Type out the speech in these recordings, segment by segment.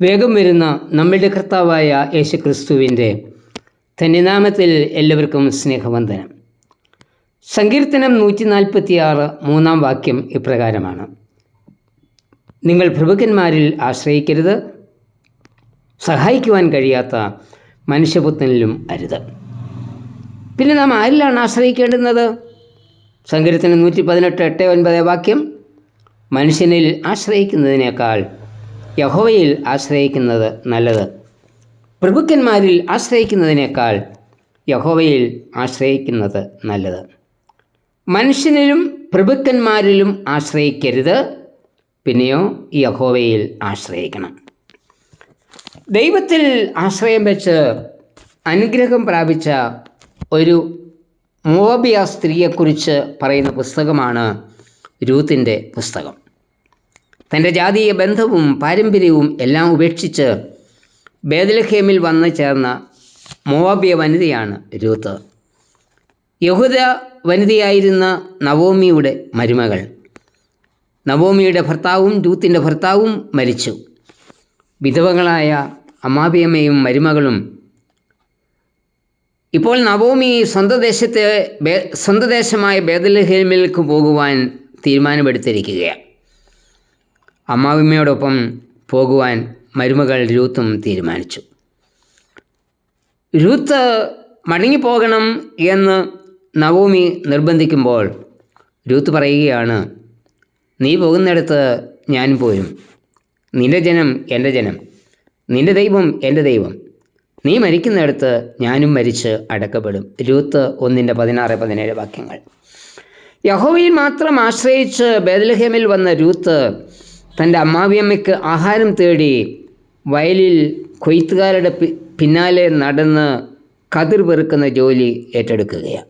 വേഗം വരുന്ന നമ്മളുടെ കർത്താവായ യേശുക്രിസ്തുവിൻ്റെ ധന്യനാമത്തിൽ എല്ലാവർക്കും സ്നേഹവന്ദനം. സങ്കീർത്തനം 146 മൂന്നാം വാക്യം ഇപ്രകാരമാണ്: നിങ്ങൾ പ്രഭുക്കന്മാരിൽ ആശ്രയിക്കരുത്, സഹായിക്കുവാൻ കഴിയാത്ത മനുഷ്യപുത്രനിലും അരുത്. പിന്നെ നാം ആരിലാണ് ആശ്രയിക്കേണ്ടുന്നത്? സങ്കീർത്തനം 118:8-9 വാക്യം: മനുഷ്യനിൽ ആശ്രയിക്കുന്നതിനേക്കാൾ യഹോവയിൽ ആശ്രയിക്കുന്നത് നല്ലത്. പ്രഭുക്കന്മാരിൽ ആശ്രയിക്കുന്നതിനേക്കാൾ യഹോവയിൽ ആശ്രയിക്കുന്നത് നല്ലത്. മനുഷ്യനിലും പ്രഭുക്കന്മാരിലും ആശ്രയിക്കരുത്, പിന്നെയോ യഹോവയിൽ ആശ്രയിക്കണം. ദൈവത്തിൽ ആശ്രയം വെച്ച് അനുഗ്രഹം പ്രാപിച്ച ഒരു മോവാബിയ സ്ത്രീയെക്കുറിച്ച് പറയുന്ന പുസ്തകമാണ് രൂത്തിൻ്റെ പുസ്തകം. തൻ്റെ ജാതീയ ബന്ധവും പാരമ്പര്യവും എല്ലാം ഉപേക്ഷിച്ച് ബേത്ലഹേമിൽ വന്നു ചേർന്ന മോവാബിയ വനിതയാണ് രൂത്ത്. യഹൂദ വനിതയായിരുന്ന നവോമിയുടെ മരുമകൾ. നവോമിയുടെ ഭർത്താവും രൂത്തിൻ്റെ ഭർത്താവും മരിച്ചു. വിധവകളായ അമ്മാവിയമ്മയും മരുമകളും ഇപ്പോൾ നവോമി സ്വന്തം ദേശമായ ബേത്ലഹേമിലേക്ക് പോകുവാൻ തീരുമാനമെടുത്തിരിക്കുകയാണ്. അമ്മാവിമ്മയോടൊപ്പം പോകുവാൻ മരുമകൾ രൂത്തും തീരുമാനിച്ചു. രൂത്ത് മടങ്ങിപ്പോകണം എന്ന് നവോമി നിർബന്ധിക്കുമ്പോൾ രൂത്ത് പറയുകയാണ്: നീ പോകുന്നിടത്ത് ഞാൻ പോരും, നിൻ്റെ ജനം എൻ്റെ ജനം, നിൻ്റെ ദൈവം എൻ്റെ ദൈവം, നീ മരിക്കുന്നിടത്ത് ഞാനും മരിച്ച് അടക്കപ്പെടും. രൂത്ത് 1:16-17 വാക്യങ്ങൾ. യഹോവയിൽ മാത്രം ആശ്രയിച്ച് ബേത്ലഹേമിൽ വന്ന രൂത്ത് തൻ്റെ അമ്മാവിയമ്മയ്ക്ക് ആഹാരം തേടി വയലിൽ കൊയ്ത്തുകാരുടെ പിന്നാലെ നടന്ന് കതിർ പെറുക്കുന്ന ജോലി ഏറ്റെടുക്കുകയാണ്.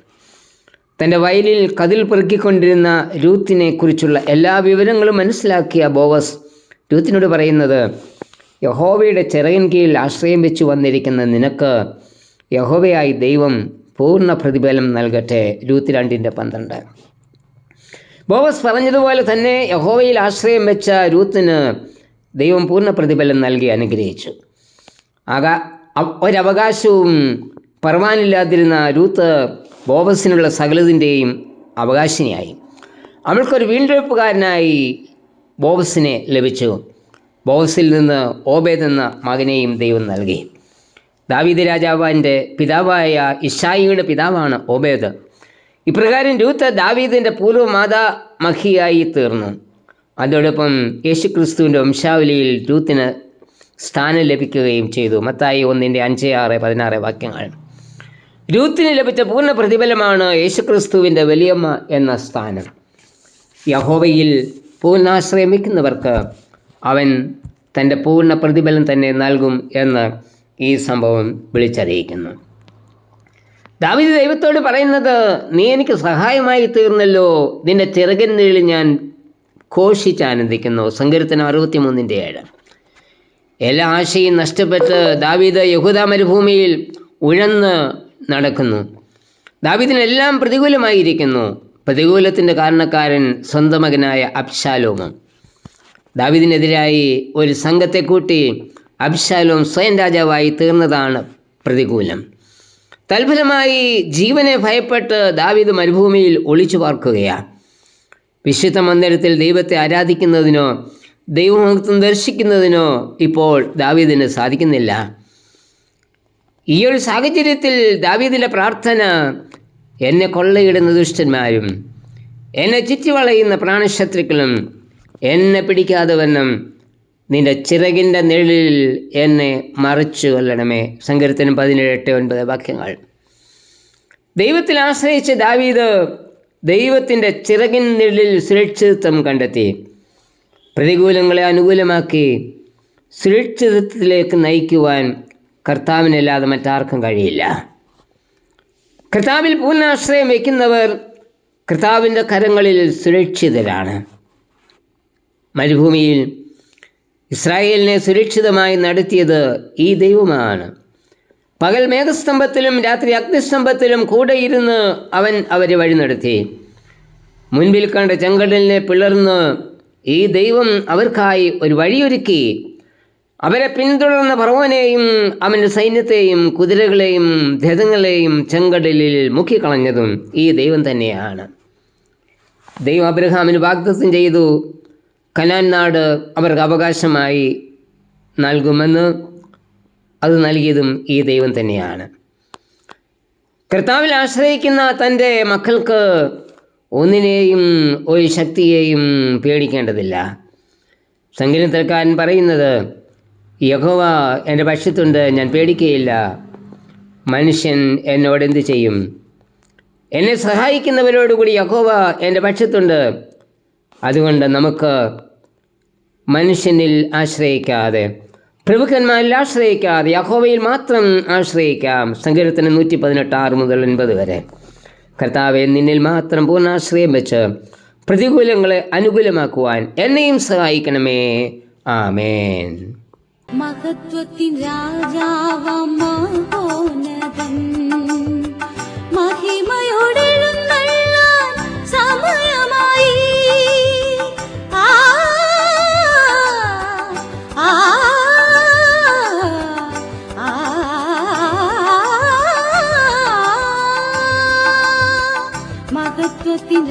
തൻ്റെ വയലിൽ കതിർ പെറുക്കിക്കൊണ്ടിരുന്ന രൂത്തിനെ കുറിച്ചുള്ള എല്ലാ വിവരങ്ങളും മനസ്സിലാക്കിയ ബോവസ് രൂത്തിനോട് പറയുന്നത്: യഹോവയുടെ ചിറകിൻ കീഴിൽ ആശ്രയം വെച്ച് വന്നിരിക്കുന്ന നിനക്ക് യഹോവയായി ദൈവം പൂർണ്ണ പ്രതിഫലം നൽകട്ടെ. രൂത്ത് 2:12. ബോവസ് പറഞ്ഞതുപോലെ തന്നെ യഹോവയിൽ ആശ്രയം വെച്ച രൂത്തിന് ദൈവം പൂർണ്ണ പ്രതിഫലം നൽകി അനുഗ്രഹിച്ചു. ഒരവകാശവും പറവാനില്ലാതിരുന്ന രൂത്ത് ബോവസിനുള്ള സകലതിൻ്റെയും അവകാശിനിയായി. അവൾക്കൊരു വീണ്ടെടുപ്പുകാരനായി ബോവസിനെ ലഭിച്ചു. ബോവസിൽ നിന്ന് ഓബേദ് എന്ന മകനെയും ദൈവം നൽകി. ദാവീദ് രാജാവിൻ്റെ പിതാവായ ഇശ്ശായിയുടെ പിതാവാണ് ഓബേദ്. ഇപ്രകാരം രൂത്ത് ദാവീദിൻ്റെ പൂർവ്വമാതാമഹിയായി തീർന്നു. അതോടൊപ്പം യേശുക്രിസ്തുവിൻ്റെ വംശാവലിയിൽ രൂത്തിന് സ്ഥാനം ലഭിക്കുകയും ചെയ്തു. മത്തായി 1:5-6-16 വാക്യങ്ങൾ. രൂത്തിന് ലഭിച്ച പൂർണ്ണ പ്രതിഫലമാണ് യേശുക്രിസ്തുവിൻ്റെ വലിയമ്മ എന്ന സ്ഥാനം. യഹോവയിൽ പൂർണ്ണാശ്രയം വയ്ക്കുന്നവർക്ക് അവൻ തൻ്റെ പൂർണ്ണ പ്രതിഫലം തന്നെ നൽകും എന്ന് ഈ സംഭവം വിളിച്ചറിയിക്കുന്നു. ദാവീദ് ദൈവത്തോട് പറയുന്നത്: നീ എനിക്ക് സഹായമായി തീർന്നല്ലോ, നിന്റെ ചിറകിനിൽ ഞാൻ ഘോഷിച്ചാനന്ദിക്കുന്നു. സങ്കീർത്തനം 63:7. എല്ലാ ആശയും നഷ്ടപ്പെട്ട് ദാവീദ് യഹൂദ മരുഭൂമിയിൽ ഉഴന്ന് നടക്കുന്നു. ദാവീദിനെല്ലാം പ്രതികൂലമായിരിക്കുന്നു. പ്രതികൂലത്തിൻ്റെ കാരണക്കാരൻ സ്വന്തം മകനായ അബ്ശാലോമും. ദാവീദിനെതിരായി ഒരു സംഘത്തെ കൂട്ടി അബ്ശാലോം സ്വയം രാജാവായി തീർന്നതാണ് പ്രതികൂലം. തൽഫലമായി ജീവനെ ഭയപ്പെട്ട് ദാവീദ് മരുഭൂമിയിൽ ഒളിച്ചു പാർക്കുകയാണ്. വിശുദ്ധ മന്ദിരത്തിൽ ദൈവത്തെ ആരാധിക്കുന്നതിനോ ദൈവമഹത്വം ദർശിക്കുന്നതിനോ ഇപ്പോൾ ദാവീദിന് സാധിക്കുന്നില്ല. ഈ ഒരു സാഹചര്യത്തിൽ ദാവീദിൻ്റെ പ്രാർത്ഥന: എന്നെ കൊള്ളയിടുന്ന ദുഷ്ടന്മാരും എന്നെ ചുറ്റിവളയുന്ന പ്രാണശത്രുക്കളും എന്നെ പിടിക്കാതെ വണ്ണം നിന്റെ ചിറകിൻ്റെ നിഴലിൽ എന്നെ മറച്ചു കൊള്ളണമേ. സങ്കീർത്തനം 17:8-9 വാക്യങ്ങൾ. ദൈവത്തിൽ ആശ്രയിച്ച ദാവീദ് ദൈവത്തിൻ്റെ ചിറകിൻ നിഴലിൽ സുരക്ഷിതത്വം കണ്ടെത്തി. പ്രതികൂലങ്ങളെ അനുകൂലമാക്കി സുരക്ഷിതത്വത്തിലേക്ക് നയിക്കുവാൻ കർത്താവിനല്ലാതെ മറ്റാർക്കും കഴിയില്ല. കർത്താവിൽ പൂർണ്ണാശ്രയം വയ്ക്കുന്നവർ കർത്താവിൻ്റെ കരങ്ങളിൽ സുരക്ഷിതരാണ്. മരുഭൂമിയിൽ ഇസ്രായേലിനെ സുരക്ഷിതമായി നടത്തിയത് ഈ ദൈവമാണ്. പകൽ മേഘസ്തംഭത്തിലും രാത്രി അഗ്നിസ്തംഭത്തിലും കൂടെ ഇരുന്ന് അവൻ അവരെ വഴി നടത്തി. മുൻപിൽ കണ്ട ചെങ്കടലിനെ പിളർന്ന് ഈ ദൈവം അവർക്കായി ഒരു വഴിയൊരുക്കി. അവരെ പിന്തുടർന്ന ഫറവോനെയും അവൻ്റെ സൈന്യത്തെയും കുതിരകളെയും രഥങ്ങളെയും ചെങ്കടലിൽ മുക്കിക്കളഞ്ഞതും ഈ ദൈവം തന്നെയാണ്. ദൈവം അബ്രഹാമിന് വാഗ്ദത്തം ചെയ്തു, കനാൻ നാട് അവർക്ക് അവകാശമായി നൽകുമെന്ന്. അത് നൽകിയതും ഈ ദൈവം തന്നെയാണ്. കർത്താവിൽ ആശ്രയിക്കുന്ന തൻ്റെ മക്കൾക്ക് ഒന്നിനെയും ഒരു ശക്തിയെയും പേടിക്കേണ്ടതില്ല. സങ്കീർത്തനക്കാരൻ പറയുന്നത്, യഹോവ എൻ്റെ പക്ഷത്തുണ്ട്, ഞാൻ പേടിക്കുകയില്ല. മനുഷ്യൻ എന്നോട് എന്ത് ചെയ്യും? എന്നെ സഹായിക്കുന്നവരോടുകൂടി യഹോവ എൻ്റെ പക്ഷത്തുണ്ട്. അതുകൊണ്ട് നമുക്ക് മനുഷ്യനിൽ ആശ്രയിക്കാതെ, പ്രഭുക്കന്മാരിൽ ആശ്രയിക്കാതെ യഹോവയിൽ മാത്രം ആശ്രയിക്കാം. സങ്കീർത്തനം 118 6 മുതൽ 9 വരെ. കർത്താവെ, നിന്നിൽ മാത്രം പൂർണ്ണാശ്രയം വെച്ച് പ്രതികൂലങ്ങളെ അനുകൂലമാക്കുവാൻ എന്നെയും സഹായിക്കണമേ. ആമേൻ. മഹത്വത്തിൻ രാജാവാം മഹോന്നതൻ, മഹിമയോടെഴുന്നള്ളാൻ സമയമായി. മഹത്വത്തിൻ